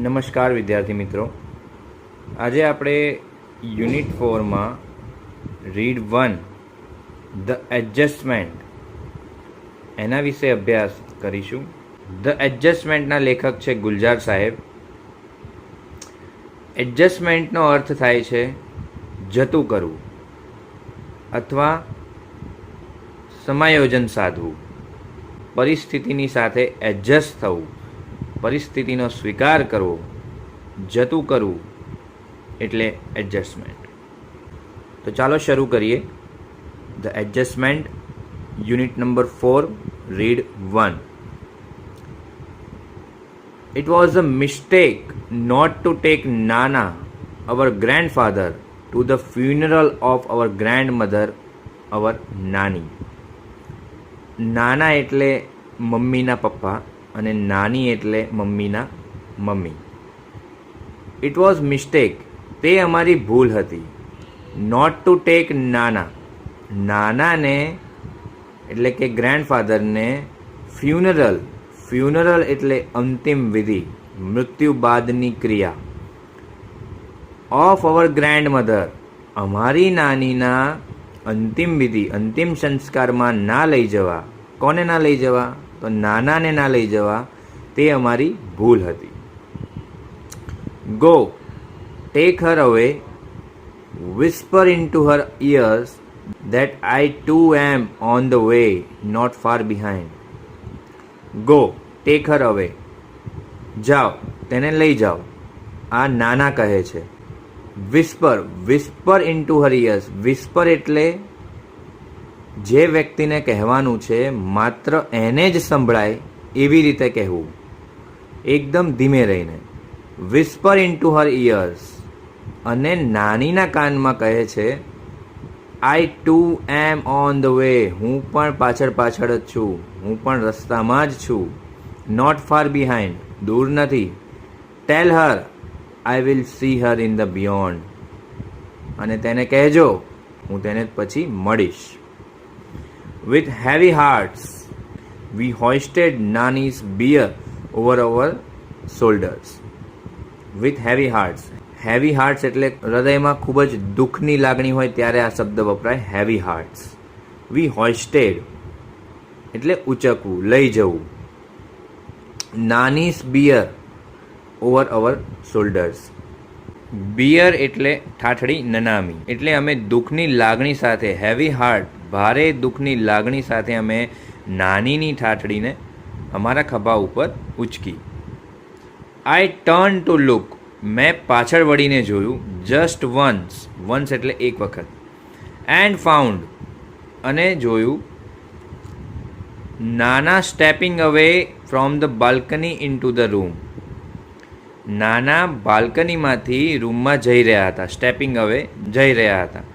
નમસ્કાર વિદ્યાર્થી મિત્રો, આજે આપણે યુનિટ 4માં રીડ 1 ધ એડજસ્ટમેન્ટ એના વિશે અભ્યાસ કરીશું. ધ એડજસ્ટમેન્ટના લેખક છે ગુલજાર સાહેબ. એડજસ્ટમેન્ટનો અર્થ થાય છે જતું કરવું અથવા સમાયોજન સાધવું, પરિસ્થિતિની સાથે એડજસ્ટ થવું, પરિસ્થિતિનો સ્વીકાર કરવો, જતું કરવું એટલે એડજસ્ટમેન્ટ. તો ચાલો શરૂ કરીએ. The adjustment, unit number 4, read 1. It was a mistake not to take Nana, our grandfather, to the funeral of our grandmother, our Nani. નાના એટલે મમ્મીના પપ્પા અને નાની એટલે મમ્મીના મમ્મી. ઇટ વોઝ મિસ્ટેક, તે અમારી ભૂલ હતી. નોટ ટુ ટેક નાના, નાનાને એટલે કે ગ્રેન્ડફાધરને ફ્યુનરલ, ફ્યુનરલ એટલે અંતિમ વિધિ, મૃત્યુ બાદની ક્રિયા, ઓફ અવર ગ્રેન્ડમધર, અમારી નાનીના અંતિમ વિધિ, અંતિમ સંસ્કારમાં ના લઈ જવા. કોને ના લઈ જવા? તો નાનાને ના લઈ જવા. તે અમારી ભૂલ હતી. ગો, ટેક હર અવે, whisper into her ears that I too am on the way, not far behind. Go, tech હર અવે, જાઓ, તેને લઈ જાઓ. આ નાના કહે છે. Whisper, whisper into her years, whisper એટલે જે વ્યક્તિને કહેવાનું છે માત્ર એને જ સંભળાય એવી રીતે કહેવું, એકદમ ધીમે રહીને. Whisper into her ears. અને નાનીના કાનમાં કહે છે I too am on the way, હું પણ પાછળ પાછળ જ છું, હું પણ રસ્તામાં જ છું. નોટ ફાર બિહાઇન્ડ, દૂર નથી. Tell her I will see her in the beyond, અને તેને કહેજો હું તેને પછી મળીશ. With heavy hearts we hoisted Nani's bier over our shoulders. With heavy hearts, heavy hearts એટલે હૃદયમાં ખૂબ જ દુઃખની લાગણી હોય ત્યારે આ શબ્દ વપરાય, હેવી હાર્ટ્સ. વી હોઇસ્ટેડ એટલે ઉચકવું, લઈ જવું. નાનીઝ bier over our shoulders. Beer એટલે ઠાઠડી, નનામી એટલે અમે દુઃખની લાગણી સાથે, હેવી હાર્ટ, ભારે દુઃખની લાગણી સાથે અમે નાનીની ઠાઠડીને અમારા ખભા ઉપર ઉચકી. આઈ ટર્ન ટુ લુક, મેં પાછળ વળીને જોયું. જસ્ટ વન્સ, વન્સ એટલે એક વખત. એન્ડ ફાઉન્ડ, અને જોયું. નાના stepping away from the balcony in to the room, નાના બાલ્કનીમાંથી રૂમમાં જઈ રહ્યા હતા. સ્ટેપિંગ અવે, જઈ રહ્યા હતા.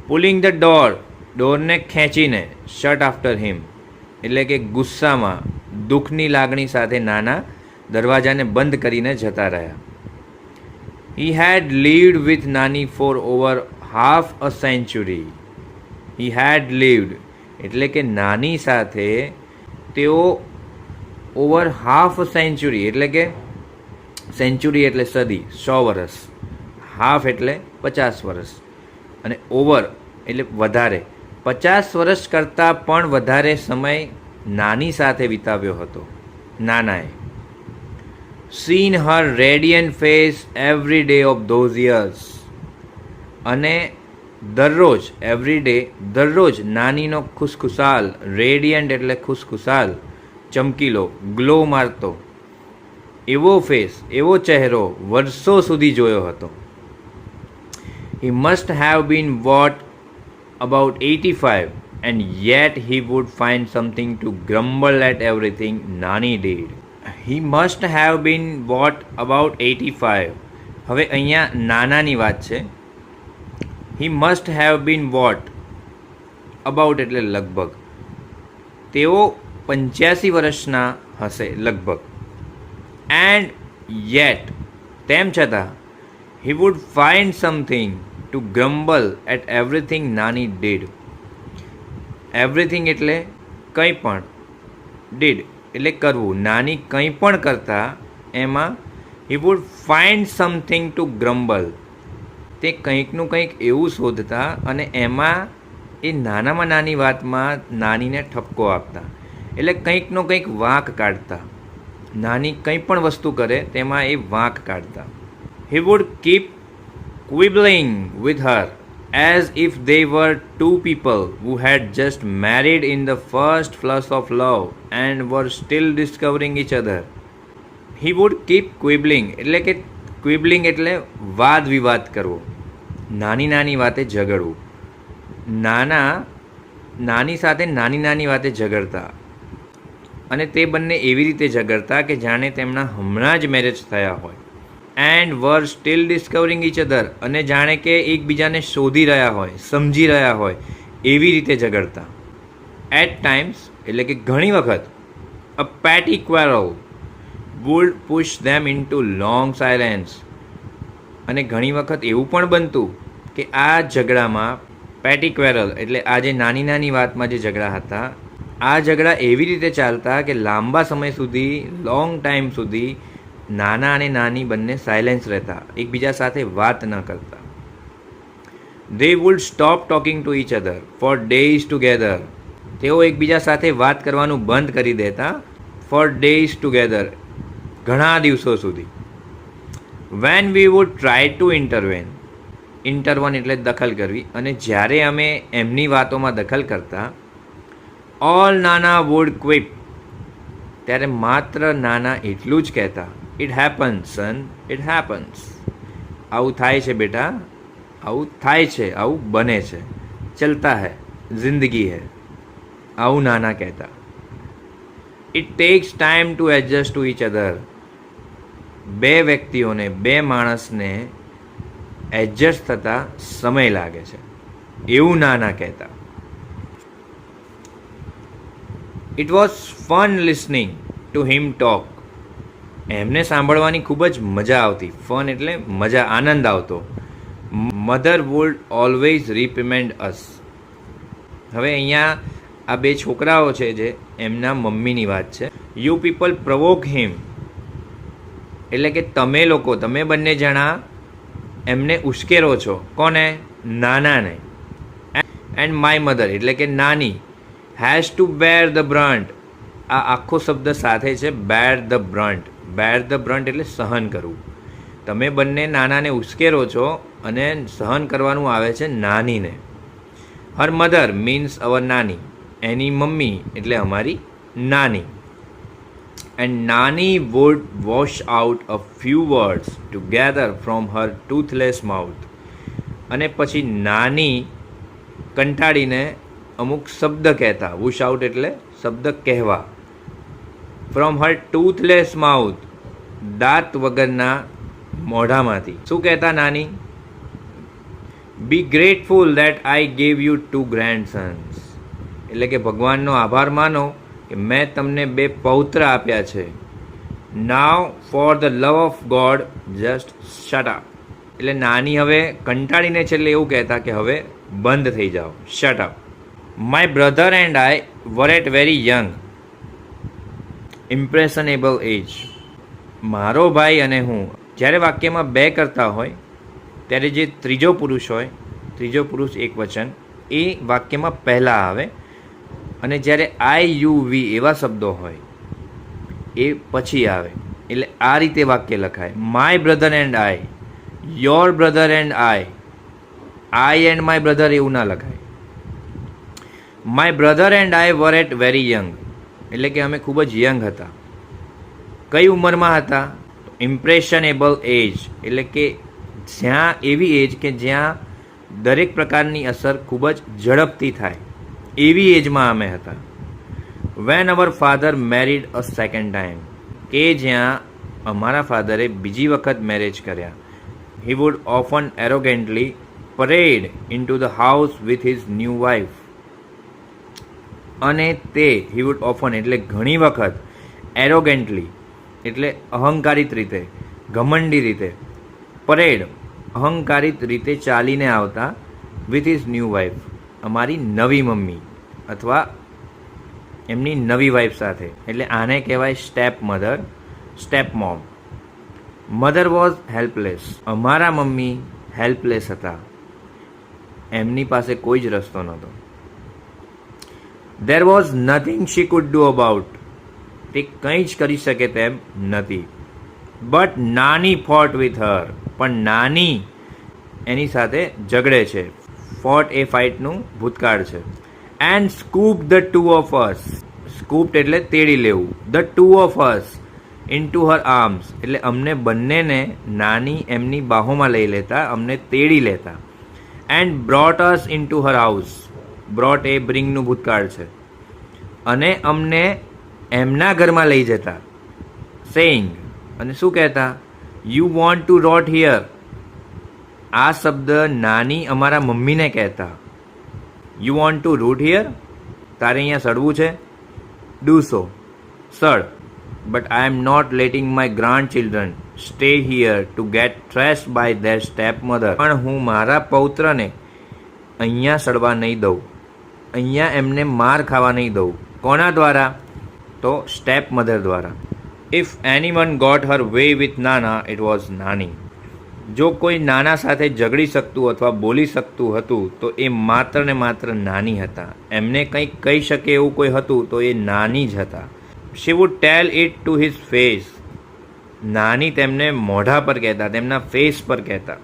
પુલિંગ ધ ડોર, ડોરને ખેંચીને. શટ આફ્ટર હિમ એટલે કે ગુસ્સામાં, દુઃખની લાગણી સાથે નાના દરવાજાને બંધ કરીને જતા રહ્યા. He had lived with Nani for over half a century. He had lived એટલે કે નાની સાથે તેઓ ઓવર હાફ સેન્ચુરી એટલે કે સેન્ચુરી એટલે સદી, 100 વર્ષ. હાફ એટલે 50 વર્ષ, અને ઓવર એટલે વધારે, 50 વર્ષ કરતાં પણ વધારે સમય નાની સાથે વિતાવ્યો હતો નાનાએ. Seen her radiant face every day of those years, અને દરરોજ, એવરી ડે દરરોજ નાનીનો ખુશખુશાલ, રેડિયન્ટ એટલે ખુશખુશાલ, ચમકીલો, ગ્લો મારતો એવો ફેસ, એવો ચહેરો વર્ષો સુધી જોયો હતો. He must have been what about 85 and yet he would find something to grumble at everything Nani did. He must have been what about 85. હવે અહીંયા નાનાની વાત છે. He must have been what about એટલે લગભગ, તેઓ 85 વર્ષના હશે લગભગ. એન્ડ યેટ તેમ છતાં, he would find something to grumble at everything Nani did. Everything એટલે કંઈ પણ, ડીડ એટલે કરવું, નાની કંઈ પણ કરતાં એમાં he would find something to grumble. તે કંઈકનું કંઈક એવું શોધતા અને એમાં એ નાનામાં નાની વાતમાં નાનીને ઠપકો આપતા. એટલે કંઈકનો કંઈક વાંક કાઢતા. નાની કંઈ પણ વસ્તુ કરે તેમાં એ વાંક કાઢતા. He would keep quibbling with her as if they were two people who had just married in the first flush of love and were still discovering each other. He would keep quibbling એટલે કે ક્વિબલિંગ એટલે વાદ વિવાદ કરવો, નાની નાની વાતે ઝઘડવું. નાની સાથે નાની નાની વાતે ઝઘડતા અને તે બંને એવી રીતે ઝઘડતા કે જાણે તેમના હમણાં જ મેરેજ થયા હોય. And were still discovering each other અને જાણે કે એકબીજાને શોધી રહ્યા હોય, સમજી રહ્યા હોય એવી રીતે ઝઘડતા. એટ ટાઈમ્સ એટલે કે ઘણી વખત a petty quarrel would push them into long silence. અને ઘણી વખત એવું પણ બનતું કે આ ઝઘડામાં પેટી ક્વેરલ એટલે આ જે નાની નાની વાતમાં જે ઝઘડા હતા, આ ઝઘડા એવી રીતે ચાલતા કે લાંબા સમય સુધી, લોંગ ટાઈમ સુધી નાના અને નાની બંને સાયલેન્સ રહેતા, એકબીજા સાથે વાત ન કરતા. They would stop talking to each other for days together. તેઓ એકબીજા સાથે વાત કરવાનું બંધ કરી દેતા ફોર ડેઝ ટુગેધર, ઘણા દિવસો સુધી. When we would try to intervene એટલે દખલ કરવી, અને જ્યારે અમે એમની વાતોમાં દખલ કરતા, ઓલ નાના વુડ ક્વિપ ત્યારે માત્ર નાના એટલું જ કહેતા, it happens son, it happens. આવું થાય છે બેટા, આવું થાય છે, આવું બને છે, ચલતા હૈ, જિંદગી હૈ. આવું નાના કહેતા. It takes time to adjust to each other. બે વ્યક્તિઓને, બે માણસને એડજસ્ટ થતાં સમય લાગે છે, એવું નાના કહેતા. It was fun listening to him talk. એમને સાંભળવાની ખૂબ જ મજા આવતી. ફન એટલે મજા, આનંદ આવતો. મધર વુડ ઓલવેઝ રિપ્રિમેન્ડ અસ. હવે અહીંયા આ બે છોકરાઓ છે જે એમના મમ્મીની વાત છે. યુ પીપલ પ્રવોક હિમ એટલે કે તમે લોકો, તમે બંને જણા એમને ઉશ્કેરો છો. કોને? નાનાને. એન્ડ માય મધર એટલે કે નાની હેઝ ટુ બેર ધ બ્રન્ટ. આ આખો શબ્દ સાથે છે, બેર ધ બ્રન્ટ. બેર ધ બ્રન્ટ એટલે સહન કરવું. તમે બંને નાનાને ઉશ્કેરો છો અને સહન કરવાનું આવે છે નાનીને. હર મધર મીન્સ અવર નાની. એની મમ્મી એટલે અમારી નાની. And Nani would wash out a few words together from her toothless mouth. અને પછી નાની કંટાળીને અમુક શબ્દ કહેતા. વોશ આઉટ એટલે શબ્દ કહેવા. ફ્રોમ હર ટૂથલેસ માઉથ દાંત વગરના મોઢામાંથી. શું કહેતા નાની? Be grateful that I gave you 2 grandsons. એટલે કે ભગવાનનો આભાર માનો કે મેં તમને 2 પૌત્ર આપ્યા છે. Now for the love of God just shut up. એટલે નાની હવે કંટાળીને છે એટલે એવું કહેતા કે હવે બંધ થઈ જાઓ, shut up. My brother and I were at very young impressionable age. મારો ભાઈ અને હું જ્યારે વાક્યમાં 2 કરતા હોય ત્યારે જે ત્રીજો પુરુષ હોય, ત્રીજો પુરુષ એક વચન, એ વાક્યમાં પહેલાં આવે, અને જ્યારે આઈ યુ વી એવા શબ્દો હોય એ પછી આવે. એટલે આ રીતે વાક્ય લખાય. My brother and I, your brother and I and my brother એવું ના લખાય. My brother and I were at very young એટલે કે અમે ખૂબ જ યંગ હતા. કઈ ઉંમરમાં હતા? ઇમ્પ્રેશનેબલ એજ એટલે કે જ્યાં એવી એજ કે જ્યાં દરેક પ્રકારની અસર ખૂબ જ ઝડપથી થાય, એવી એજમાં અમે હતા. When our father married a second time કે જ્યાં અમારા ફાધરે બીજી વખત મેરેજ કર્યા. He would often arrogantly parade into the house with his new wife. અને તે હી વુડ ઓફન એટલે ઘણી વખત, એરોગેન્ટલી એટલે અહંકારિત રીતે, ઘમંડી રીતે, પરેડ અહંકારિત રીતે ચાલીને આવતા વિથ હિઝ ન્યૂ વાઇફ અમારી નવી મમ્મી અથવા એમની નવી વાઇફ સાથે. એટલે આને કહેવાય step mother, step mom. Mother was helpless. અમારા મમ્મી હેલ્પલેસ હતા, એમની પાસે કોઈ જ રસ્તો નહોતો. There was nothing she could do about. તે કંઈ જ કરી શકે તેમ નથી. બટ નાની ફોટ વિથ હર. પણ નાની એની સાથે ઝઘડે છે. ફોટ એ ફાઇટનું ભૂતકાળ છે. And scoop the two of us. Scooped એટલે તેડી લેવું. The two of us into her arms એટલે અમને બંનેને નાની એમની બાહોમાં લઈ લેતા, અમને તેડી લેતા. And brought us into her house. Brought એ બ્રિંગનું ભૂતકાળ છે. અને અમને એમના ઘરમાં લઈ જતા. સેઇંગ અને શું કહેતા? You want to rot here. આ શબ્દ નાની અમારા મમ્મીને કહેતા. You want to root here. તારે અહીંયા સડવું છે? Do so. સડ. But I am not letting my grandchildren stay here to get thrashed by their stepmother. પણ હું મારા પૌત્રને અહીંયા સડવા નહીં દઉં, અહીંયા એમને માર ખાવા નહીં દઉં. કોના દ્વારા? તો સ્ટેપ મધર દ્વારા. If anyone got her way with nana it was nani. જો કોઈ નાના સાથે ઝઘડી શકતું અથવા બોલી શકતું હતું તો એ માત્ર ને માત્ર નાની હતા. એમને કંઈક કહી શકે એવું કોઈ હતું તો એ નાની જ હતા. She would tell it to his face. નાની તેમને મોઢા પર કહેતા, તેમના ફેસ પર કહેતા.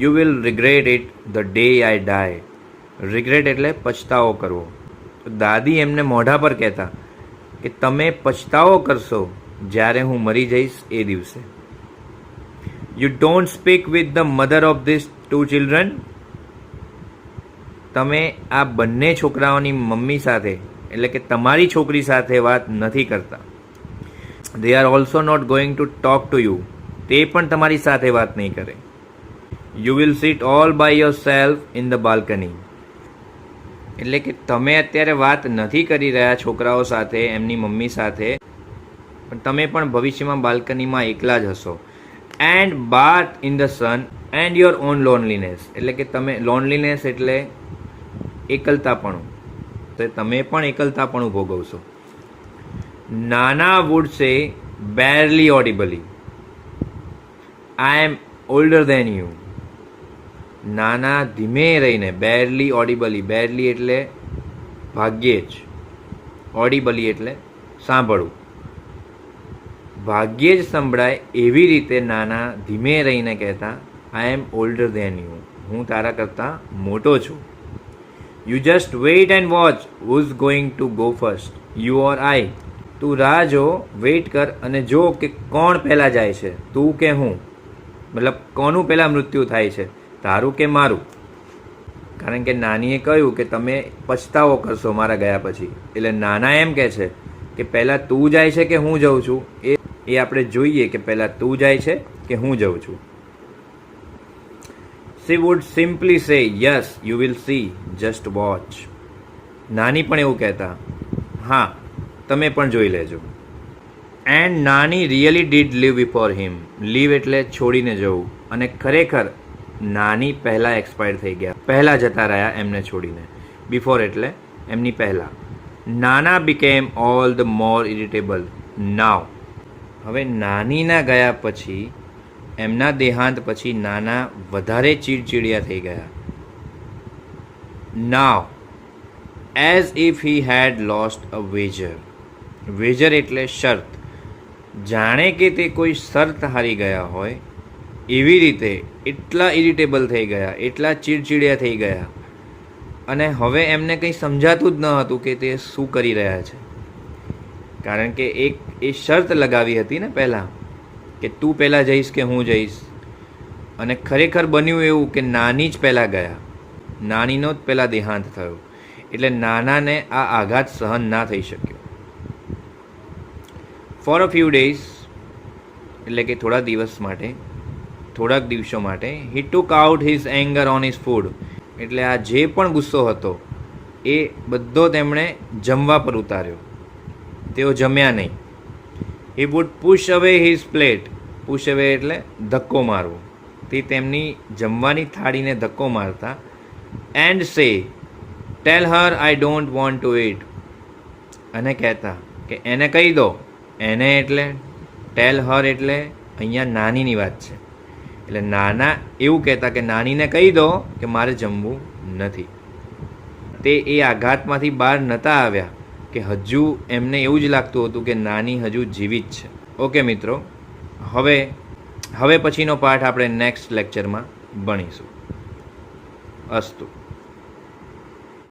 You will regret it the day I die. Regret એટલે પછતાવો કરવો. તો દાદી એમને મોઢા પર કહેતા કે તમે પછતાવો કરશો જ્યારે હું મરી જઈશ એ દિવસે. You don't speak with the mother of these two children. તમે આ બંને છોકરાઓની મમ્મી સાથે એટલે કે તમારી છોકરી સાથે વાત નથી કરતા. They are also not going to talk to you. તે પણ તમારી સાથે વાત નહીં કરે. You will sit all by yourself in the balcony. એટલે કે તમે અત્યારે વાત નથી કરી રહ્યા છોકરાઓ સાથે, એમની મમ્મી સાથે, પણ તમે પણ ભવિષ્યમાં બાલ્કનીમાં એકલા જ હશો. And bath in the sun and your own loneliness. એટલે કે તમે લોનલીનેસ એટલે એકલતાપણું, તો તમે પણ એકલતાપણું ભોગવશો. નાના would say બેરલી ઓડિબલી I M older then you. નાના ધીમે રહીને, બેરલી ઓડિબલી. બેરલી એટલે ભાગ્યે જ, ઓડિબલી એટલે સાંભળવું. ભાગ્યે જ સંભળાય એવી રીતે નાના ધીમે રહીને કહેતા, આઈ એમ ઓલ્ડર દેન યુ. હું તારા કરતાં મોટો છું. You just wait and watch who's going to go first, you or I. તું રાહ જો, વેઇટ કર અને જો કે કોણ પહેલાં જાય છે, તું કે હું. મતલબ કોનું પહેલાં મૃત્યુ થાય છે, તારું કે મારું. કારણ કે નાનીએ કહ્યું કે તમે પછતાવો કરશો મારા ગયા પછી. એટલે નાના એમ કહે છે કે પહેલાં તું જાય છે કે હું જાઉં છું, એ આપણે જોઈએ કે પહેલાં તું જાય છે કે હું જાઉં છું. She would simply say, yes, you will see, just watch. નાની પણ એવું કહેતા, હા તમે પણ જોઈ લેજો. And nani really did leave before him. Leave એટલે છોડીને જવું, અને ખરેખર નાની પહેલાં એક્સપાયર થઈ ગયા, પહેલાં જતા રહ્યા એમને છોડીને. બિફોર એટલે એમની પહેલાં. Nana became all the more irritable now. હવે નાનીના ગયા પછી, એમના દેહાંત પછી નાના વધારે ચીડચીડિયા થઈ ગયા. Now as if he had lost a wager. Wager એટલે શરત. જાણે કે તે કોઈ શરત હારી ગયા હોય એવી રીતે એટલા ઇરિટેબલ થઈ ગયા, એટલા ચીડચીડિયા થઈ ગયા. અને હવે એમને કંઈ સમજાતું જ ન હતું કે તે શું કરી રહ્યા છે. કારણ કે એક એ શરત લગાવી હતી ને પહેલાં, કે તું પહેલાં જઈશ કે હું જઈશ. અને ખરેખર બન્યું એવું કે નાની જ પહેલાં ગયા, નાનીનો જ પહેલાં દેહાંત થયો. એટલે નાનાને આ આઘાત સહન ના થઈ શક્યો. ફોર અ ફ્યુ ડેઝ એટલે કે થોડા દિવસ માટે, થોડાક દિવસો માટે, he took out his anger on his food. એટલે આ જે પણ ગુસ્સો હતો એ બધો તેમણે જમવા પર ઉતાર્યો. તેઓ જમ્યા નહીં. હી વુડ પુશ અવે હિઝ પ્લેટ. પુશ અવે એટલે ધક્કો મારવો. તે તેમની જમવાની થાળીને ધક્કો મારતા. And say tell her I don't want to eat. અને કહેતા કે એને કહી દો. એને એટલે ટેલ હર એટલે અહીંયા નાનીની વાત છે. એટલે નાના એવું કહેતા કે નાનીને કહી દો કે મારે જમવું નથી. તે એ આઘાતમાંથી બહાર નહોતા આવ્યા કે હજુ એમને એવું જ લાગતું હતું કે નાની હજુ જીવિત છે. ઓકે મિત્રો, હવે પછીનો પાઠ આપણે નેક્સ્ટ લેક્ચરમાં ભણીશું. અસ્તુ.